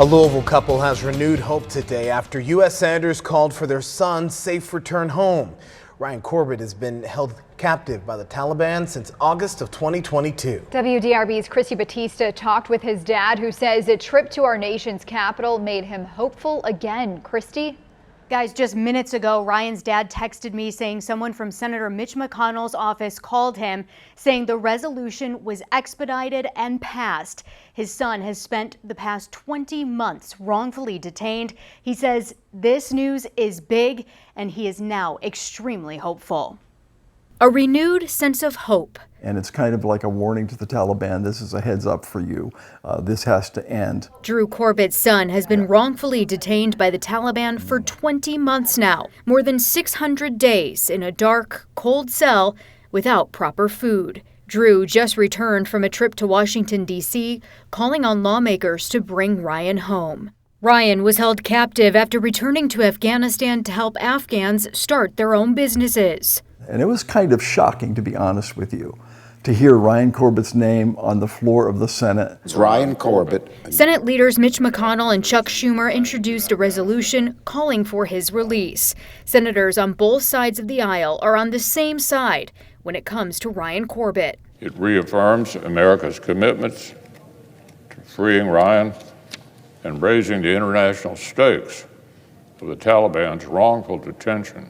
A Louisville couple has renewed hope today after U.S. senators called for their son's safe return home. Ryan Corbett has been held captive by the Taliban since August of 2022. WDRB's Christy Batista talked with his dad, who says a trip to our nation's capital made him hopeful again. Christy? Guys, just minutes ago, Ryan's dad texted me saying someone from Senator Mitch McConnell's office called him saying the resolution was expedited and passed. His son has spent the past 20 months wrongfully detained. He says this news is big and he is now extremely hopeful. A renewed sense of hope. And it's kind of like a warning to the Taliban. This is a heads up for you. This has to end. Drew Corbett's son has been wrongfully detained by the Taliban for 20 months now. More than 600 days in a dark, cold cell without proper food. Drew just returned from a trip to Washington, D.C., calling on lawmakers to bring Ryan home. Ryan was held captive after returning to Afghanistan to help Afghans start their own businesses. And it was kind of shocking, to be honest with you, to hear Ryan Corbett's name on the floor of the Senate. It's Ryan Corbett. Senate leaders Mitch McConnell and Chuck Schumer introduced a resolution calling for his release. Senators on both sides of the aisle are on the same side when it comes to Ryan Corbett. It reaffirms America's commitments to freeing Ryan and raising the international stakes of the Taliban's wrongful detention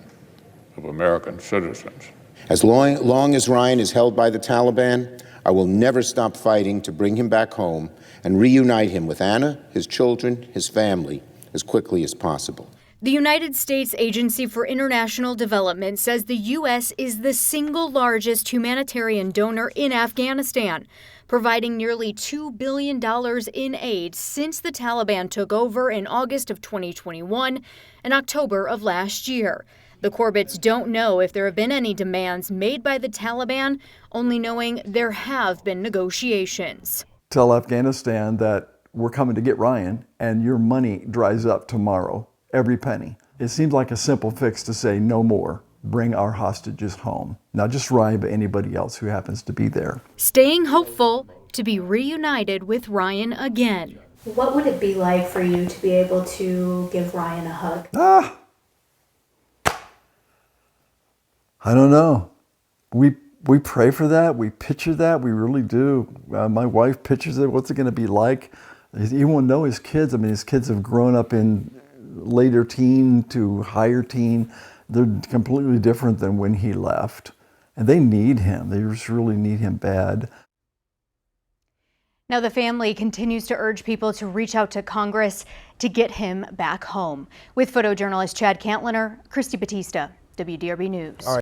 of American citizens. As long as Ryan is held by the Taliban, I will never stop fighting to bring him back home and reunite him with Anna, his children, his family, as quickly as possible. The United States Agency for International Development says the U.S. is the single largest humanitarian donor in Afghanistan, providing nearly $2 billion in aid since the Taliban took over in August of 2021 and October of last year. The Corbetts don't know if there have been any demands made by the Taliban, only knowing there have been negotiations. Tell Afghanistan that we're coming to get Ryan and your money dries up tomorrow, every penny. It seems like a simple fix to say no more. Bring our hostages home. Not just Ryan, but anybody else who happens to be there. Staying hopeful to be reunited with Ryan again. What would it be like for you to be able to give Ryan a hug? I don't know. We pray for that. We picture that. We really do. My wife pictures it. What's it going to be like? He won't know his kids. I mean, his kids have grown up in later teen to higher teen. They're completely different than when he left. And they need him. They just really need him bad. Now the family continues to urge people to reach out to Congress to get him back home. With photojournalist Chad Cantliner, Christy Batista, WDRB News.